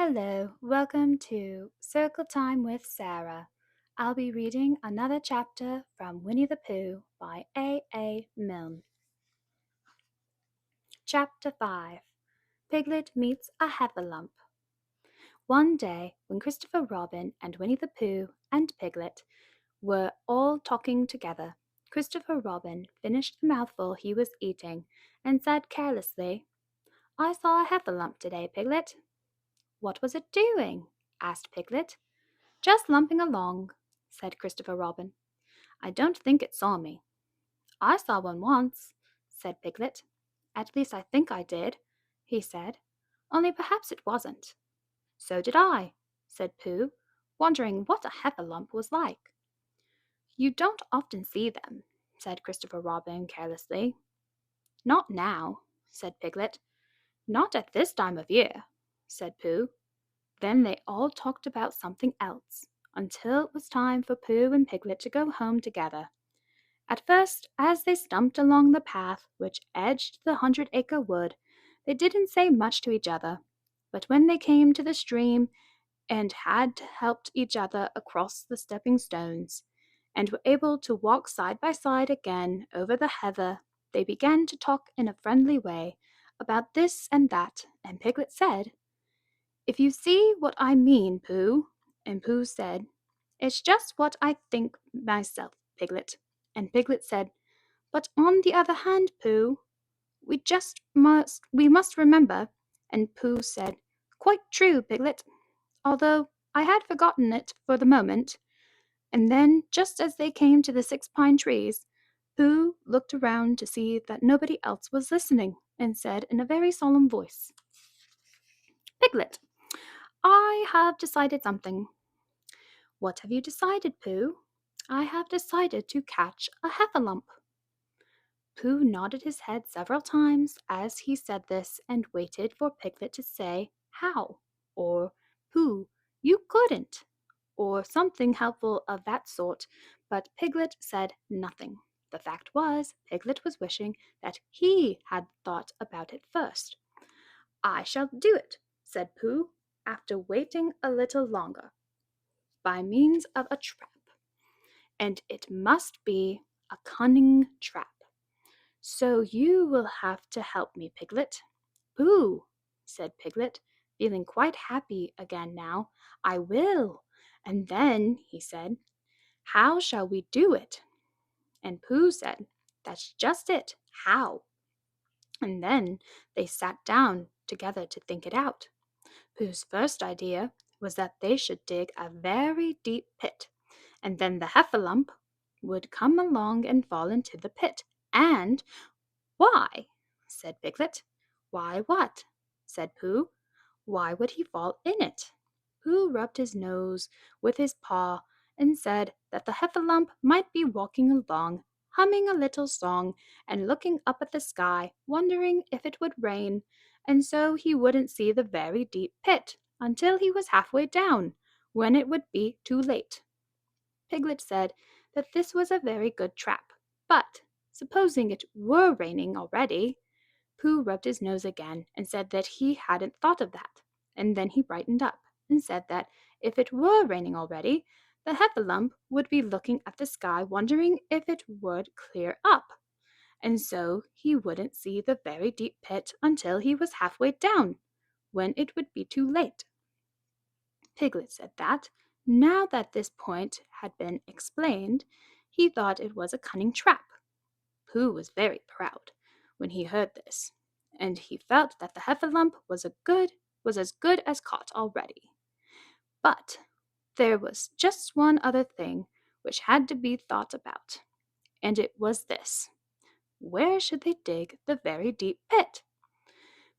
Hello, welcome to Circle Time with Sarah. I'll be reading another chapter from Winnie the Pooh by A. Milne. Chapter 5 Piglet Meets a Heffalump. One day, when Christopher Robin and Winnie the Pooh and Piglet were all talking together, Christopher Robin finished the mouthful he was eating and said carelessly, "I saw a heffalump today, Piglet." "What was it doing?" asked Piglet. "Just lumping along," said Christopher Robin. "I don't think it saw me." "I saw one once," said Piglet. "At least I think I did," he said, "only perhaps it wasn't." "So did I," said Pooh, wondering what a heffalump was like. "You don't often see them," said Christopher Robin carelessly. "Not now," said Piglet. "Not at this time of year," said Pooh. Then they all talked about something else, until it was time for Pooh and Piglet to go home together. At first, as they stumped along the path which edged the 100-acre wood, they didn't say much to each other. But when they came to the stream and had helped each other across the stepping stones, and were able to walk side by side again over the heather, they began to talk in a friendly way about this and that, and Piglet said, "If you see what I mean, Pooh," and Pooh said, "It's just what I think myself, Piglet." And Piglet said, "But on the other hand, Pooh, we must remember." And Pooh said, "Quite true, Piglet, although I had forgotten it for the moment." And then, just as they came to the 6 pine trees, Pooh looked around to see that nobody else was listening, and said in a very solemn voice, "Piglet, I have decided something." "What have you decided, Pooh?" "I have decided to catch a heffalump." Pooh nodded his head several times as he said this and waited for Piglet to say "How?" or "Pooh, you couldn't," or something helpful of that sort, but Piglet said nothing. The fact was, Piglet was wishing that he had thought about it first. "I shall do it," said Pooh, after waiting a little longer, "by means of a trap. And it must be a cunning trap. So you will have to help me, Piglet." "Pooh," said Piglet, feeling quite happy again now, "I will." And then he said, "How shall we do it?" And Pooh said, "That's just it, how?" And then they sat down together to think it out. Pooh's first idea was that they should dig a very deep pit, and then the heffalump would come along and fall into the pit. And "Why?" said Piglet. "Why what?" said Pooh. "Why would he fall in it?" Pooh rubbed his nose with his paw and said that the heffalump might be walking along, humming a little song and looking up at the sky, wondering if it would rain, and so he wouldn't see the very deep pit until he was halfway down, when it would be too late. Piglet said that this was a very good trap, but supposing it were raining already. Pooh rubbed his nose again and said that he hadn't thought of that, and then he brightened up and said that if it were raining already, the heffalump would be looking at the sky wondering if it would clear up, and so he wouldn't see the very deep pit until he was halfway down, when it would be too late. Piglet said that, now that this point had been explained, he thought it was a cunning trap. Pooh was very proud when he heard this, and he felt that the heffalump was as good as caught already. But there was just one other thing which had to be thought about, and it was this: where should they dig the very deep pit?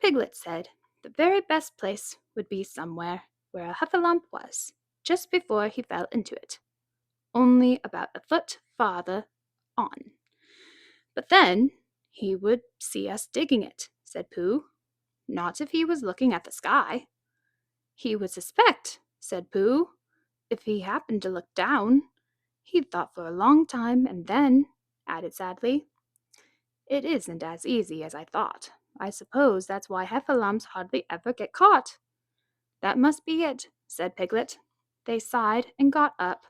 Piglet said the very best place would be somewhere where a heffalump was, just before he fell into it, only about a foot farther on. "But then he would see us digging it," said Pooh. "Not if he was looking at the sky." "He would suspect," said Pooh, "if he happened to look down." He thought for a long time, and then added sadly, "It isn't as easy as I thought. I suppose that's why heffalumps hardly ever get caught." "That must be it," said Piglet. They sighed and got up.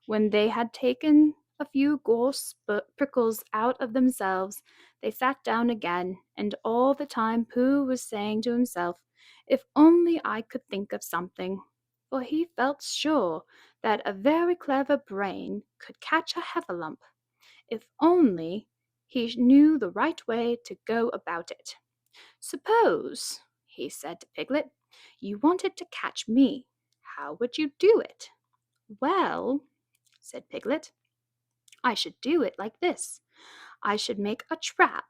When they had taken a few gorse prickles out of themselves, they sat down again, and all the time Pooh was saying to himself, "If only I could think of something," for he felt sure that a very clever brain could catch a heffalump. If only he knew the right way to go about it. "Suppose," he said to Piglet, "you wanted to catch me. How would you do it?" "Well," said Piglet, "I should do it like this. I should make a trap,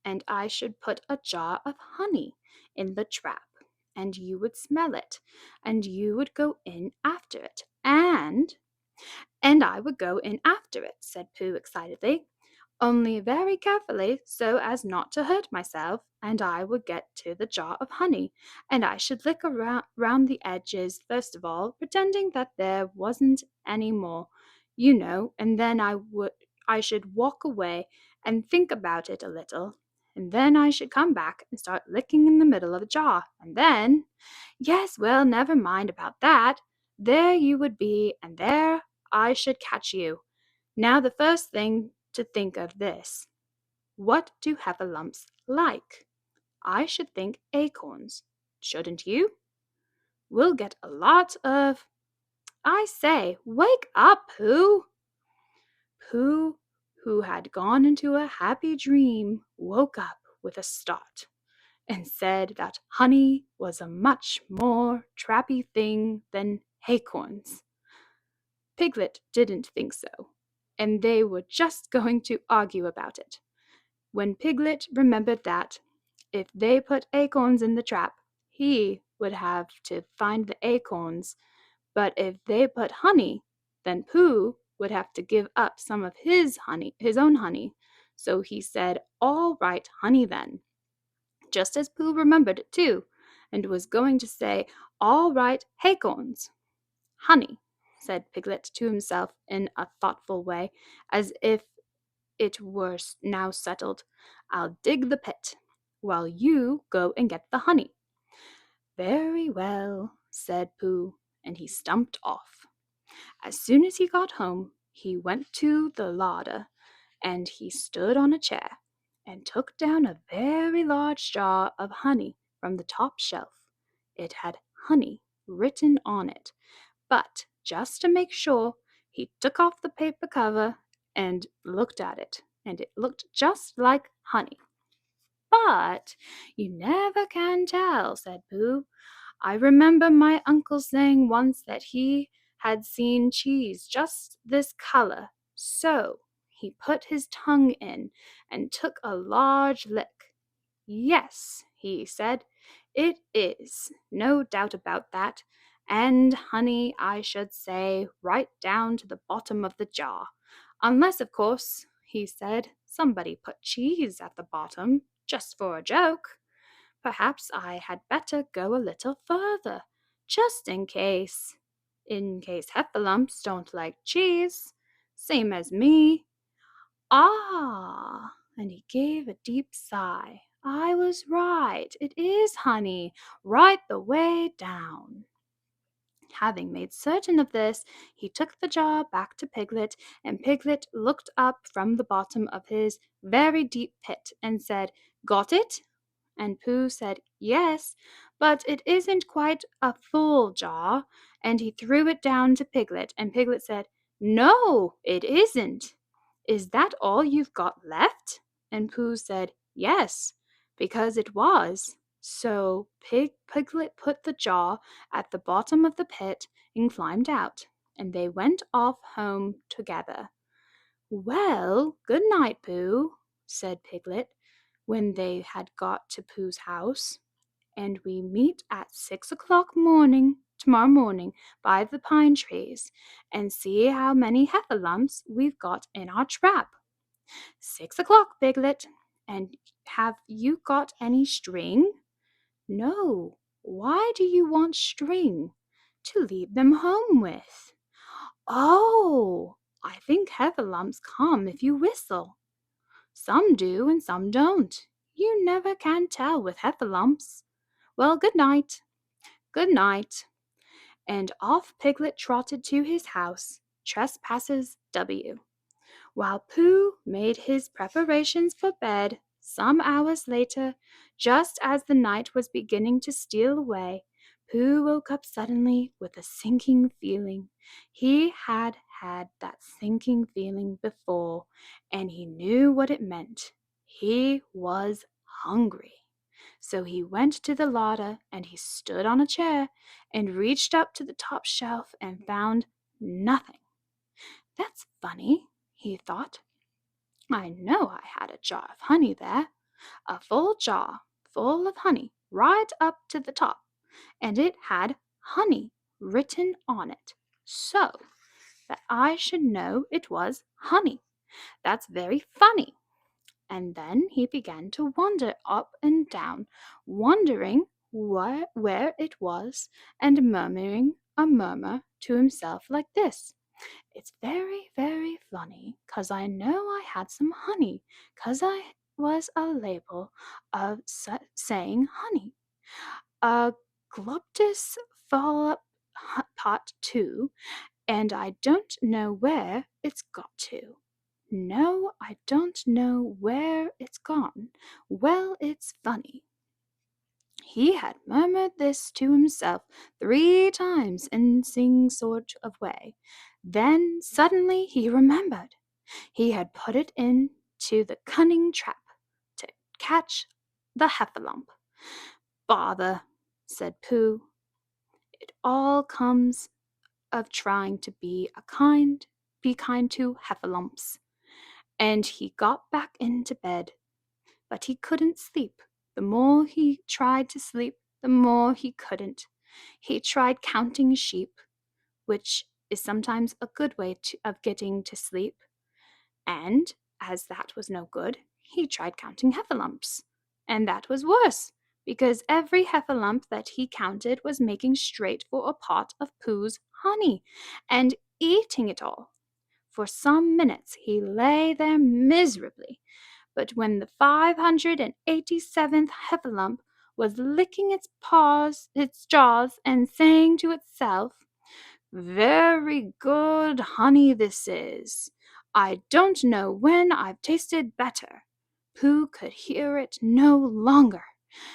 and I should put a jar of honey in the trap, and you would smell it, and you would go in after it, and I would go in after it," said Pooh excitedly, "only very carefully so as not to hurt myself, and I would get to the jar of honey, and I should lick round the edges first of all, pretending that there wasn't any more, you know, and then I should walk away and think about it a little, and then I should come back and start licking in the middle of the jar, and then, yes, well, never mind about that, there you would be, and there I should catch you. Now the first thing to think of this. What do heffalumps like? I should think acorns. Shouldn't you? We'll get a lot of... I say, wake up, Pooh! Pooh, who had gone into a happy dream, woke up with a start and said that honey was a much more trappy thing than acorns. Piglet didn't think so, and they were just going to argue about it, when Piglet remembered that, if they put acorns in the trap, he would have to find the acorns, but if they put honey, then Pooh would have to give up some of his own honey. So he said, "All right, honey then," just as Pooh remembered it too, and was going to say, "All right, acorns." "Honey," said Piglet to himself in a thoughtful way, as if it were now settled. "I'll dig the pit, while you go and get the honey." "Very well," said Pooh, and he stumped off. As soon as he got home, he went to the larder, and he stood on a chair, and took down a very large jar of honey from the top shelf. It had honey written on it, but just to make sure, he took off the paper cover and looked at it, and it looked just like honey. "But you never can tell," said Pooh. "I remember my uncle saying once that he had seen cheese just this color, so he put his tongue in and took a large lick. 'Yes,' he said, 'it is, no doubt about that, and honey, I should say, right down to the bottom of the jar. Unless, of course,' he said, 'somebody put cheese at the bottom, just for a joke. Perhaps I had better go a little further, just in case heffalumps don't like cheese, same as me. Ah!' And he gave a deep sigh. 'I was right. It is honey, right the way down.' Having made certain of this, he took the jar back to Piglet, and Piglet looked up from the bottom of his very deep pit and said, 'Got it?' And Pooh said, 'Yes, but it isn't quite a full jar,' and he threw it down to Piglet, and Piglet said, 'No, it isn't. Is that all you've got left?' And Pooh said, 'Yes, because it was.' So Piglet put the jar at the bottom of the pit and climbed out, and they went off home together. 'Well, good night, Pooh,' said Piglet, when they had got to Pooh's house, 'and we meet at 6 o'clock tomorrow morning by the pine trees, and see how many heffalumps we've got in our trap. 6 o'clock, Piglet. And have you got any string?' 'No. Why do you want string?' 'To lead them home with.' 'Oh! I think heffalumps come if you whistle.' 'Some do and some don't. You never can tell with heffalumps. Well, good night.' Good night." And off Piglet trotted to his house, Trespassers W. While Pooh made his preparations for bed, some hours later, just as the night was beginning to steal away, Pooh woke up suddenly with a sinking feeling. He had had that sinking feeling before, and he knew what it meant. He was hungry. So he went to the larder and he stood on a chair and reached up to the top shelf and found nothing. "That's funny," he thought. "I know I had a jar of honey there, a full jar full of honey right up to the top, and it had honey written on it, so that I should know it was honey. That's very funny." And then he began to wander up and down, wondering where it was, and murmuring a murmur to himself like this: "It's very, very funny, 'cause I know I had some honey, 'cause I was a label of saying honey. A globtus full up pot too, and I don't know where it's got to. No, I don't know where it's gone. Well, it's funny." He had murmured this to himself 3 times in sing sort of way. Then suddenly he remembered. He had put it into the cunning trap to catch the heffalump. "Bother," said Pooh. "It all comes of trying to be kind to heffalumps." And he got back into bed, but he couldn't sleep. The more he tried to sleep, the more he couldn't. He tried counting sheep, which is sometimes a good way of getting to sleep, and as that was no good, he tried counting heffalumps, and that was worse, because every heffalump that he counted was making straight for a pot of Pooh's honey, and eating it all. For some minutes he lay there miserably, but when the 587th heffalump was licking its jaws, and saying to itself, "Very good honey this is. I don't know when I've tasted better," Pooh could hear it no longer.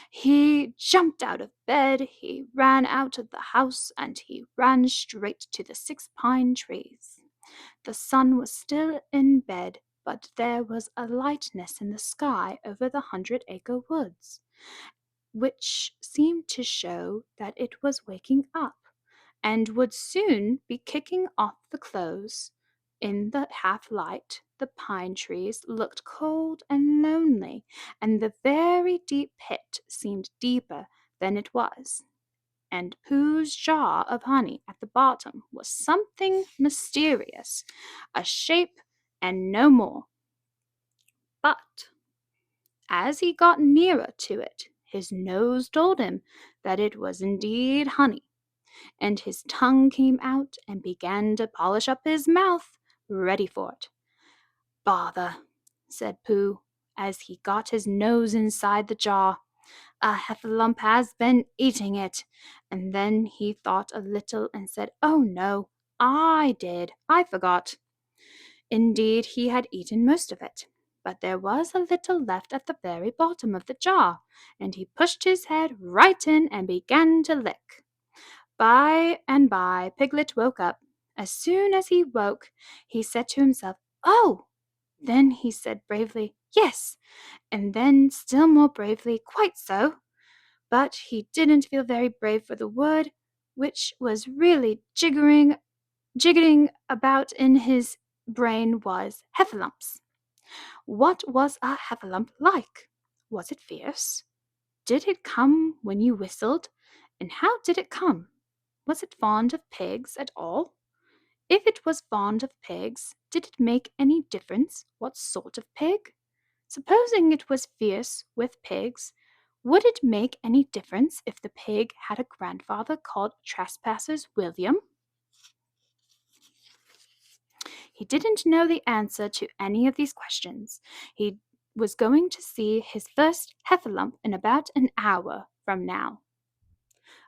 He jumped out of bed, he ran out of the house, and he ran straight to the 6 pine trees. The sun was still in bed, but there was a lightness in the sky over the 100-acre woods, which seemed to show that it was waking up, and would soon be kicking off the clothes. In the half light, the pine trees looked cold and lonely, and the very deep pit seemed deeper than it was. And Pooh's jar of honey at the bottom was something mysterious, a shape and no more. But as he got nearer to it, his nose told him that it was indeed honey, and his tongue came out and began to polish up his mouth, ready for it. "Bother," said Pooh, as he got his nose inside the jar. "A heffalump has been eating it." And then he thought a little and said, "Oh no, I did. I forgot." Indeed, he had eaten most of it, but there was a little left at the very bottom of the jar, and he pushed his head right in and began to lick. By and by, Piglet woke up. As soon as he woke, he said to himself, "Oh!" Then he said bravely, "Yes," and then still more bravely, "Quite so." But he didn't feel very brave, for the word which was really jiggering about in his brain was heffalumps. What was a heffalump like? Was it fierce? Did it come when you whistled? And how did it come? Was it fond of pigs at all? If it was fond of pigs, did it make any difference what sort of pig? Supposing it was fierce with pigs, would it make any difference if the pig had a grandfather called Trespassers William? He didn't know the answer to any of these questions. He was going to see his first heffalump in about an hour from now.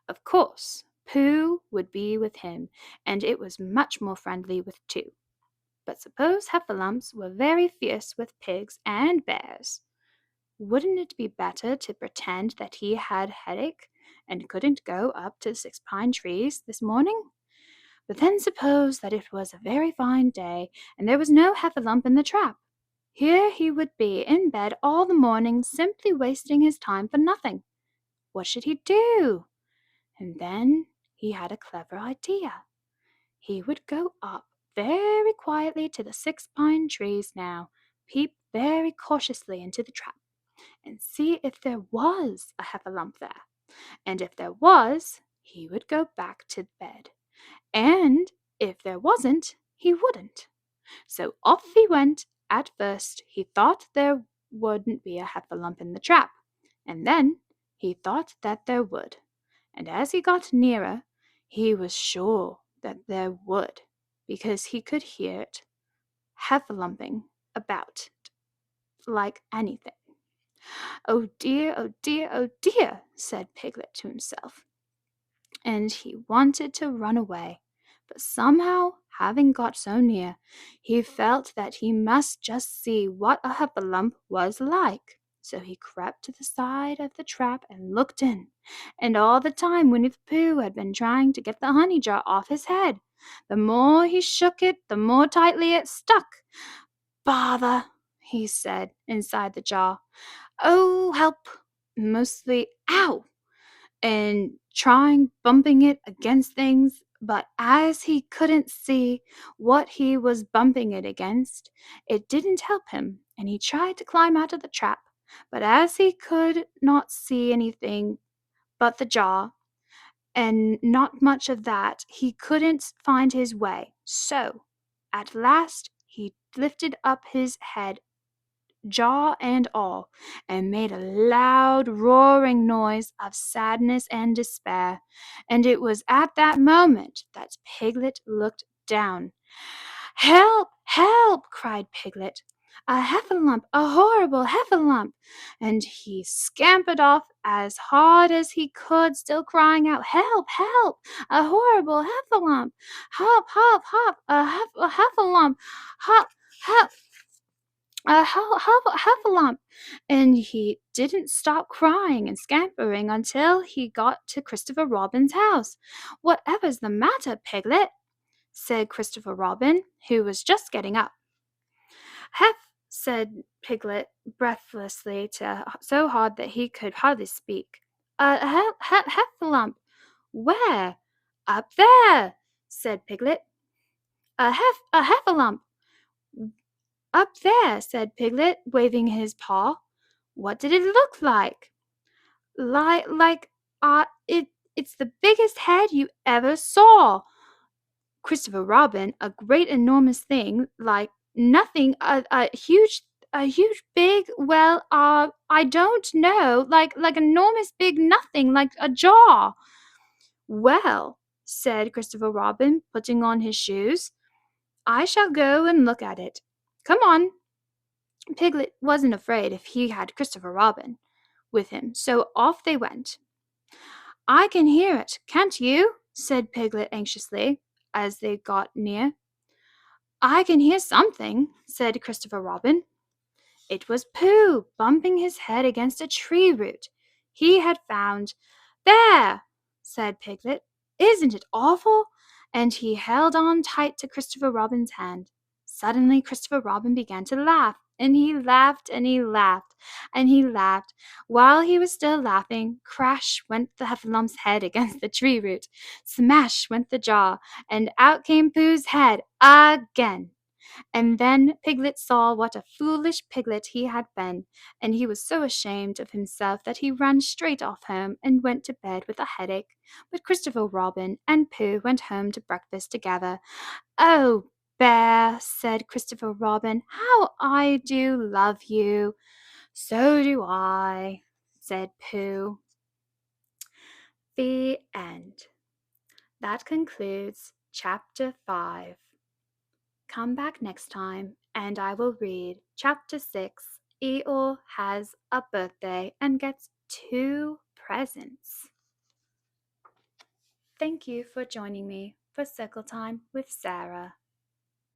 Of course, Pooh would be with him, and it was much more friendly with two. But suppose Heffalumps were very fierce with pigs and bears. Wouldn't it be better to pretend that he had headache and couldn't go up to the 6 pine trees this morning? But then suppose that it was a very fine day and there was no Heffalump in the trap. Here he would be in bed all the morning, simply wasting his time for nothing. What should he do? And then he had a clever idea. He would go up very quietly to the 6 pine trees now, peep very cautiously into the trap, and see if there was a Heffalump there. And if there was, he would go back to bed. And if there wasn't, he wouldn't. So off he went. At first, he thought there wouldn't be a Heffalump in the trap, and then he thought that there would. And as he got nearer, he was sure that there would, because he could hear it Heffalumping about like anything. Oh dear, oh dear, oh dear, said Piglet to himself, and he wanted to run away. But somehow, having got so near, he felt that he must just see what a Heffalump was like. So he crept to the side of the trap and looked in. And all the time Winnie the Pooh had been trying to get the honey jar off his head. The more he shook it, the more tightly it stuck. Bother, he said inside the jar. Oh, help! Mostly, ow! And trying bumping it against things, but as he couldn't see what he was bumping it against, it didn't help him, and he tried to climb out of the trap, but as he could not see anything but the jar, and not much of that, he couldn't find his way. So, at last, he lifted up his head, jaw and all, and made a loud roaring noise of sadness and despair. And it was at that moment that Piglet looked down. Help! Help! cried Piglet. A Heffalump! A horrible Heffalump! And he scampered off as hard as he could, still crying out, Help! Help! A horrible Heffalump! Hop! Hop! Hop! A Heffalump! Hop! Hop! Heffalump! And he didn't stop crying and scampering until he got to Christopher Robin's house. Whatever's the matter, Piglet? Said Christopher Robin, who was just getting up. Heff, said Piglet breathlessly, so hard that he could hardly speak. Heffalump. Where? Up there, said Piglet. A Heffalump. Up there, said Piglet, waving his paw. What did it look like? It's the biggest head you ever saw. Christopher Robin, a great enormous thing, like nothing, a huge, big, well, I don't know, like enormous big nothing, like a jaw. Well, said Christopher Robin, putting on his shoes, I shall go and look at it. Come on. Piglet wasn't afraid if he had Christopher Robin with him, so off they went. I can hear it, can't you? Said Piglet anxiously, as they got near. I can hear something, said Christopher Robin. It was Pooh, bumping his head against a tree root he had found. There, said Piglet. Isn't it awful? And he held on tight to Christopher Robin's hand. Suddenly Christopher Robin began to laugh, and he laughed, and he laughed, and he laughed. While he was still laughing, crash went the Heffalum's head against the tree root. Smash went the jaw, and out came Pooh's head again. And then Piglet saw what a foolish Piglet he had been, and he was so ashamed of himself that he ran straight off home and went to bed with a headache. But Christopher Robin and Pooh went home to breakfast together. Oh, Bear, said Christopher Robin, how I do love you. So do I, said Pooh. The end. That concludes Chapter 5. Come back next time and I will read Chapter 6. Eeyore has a birthday and gets 2 presents. Thank you for joining me for Circle Time with Sarah.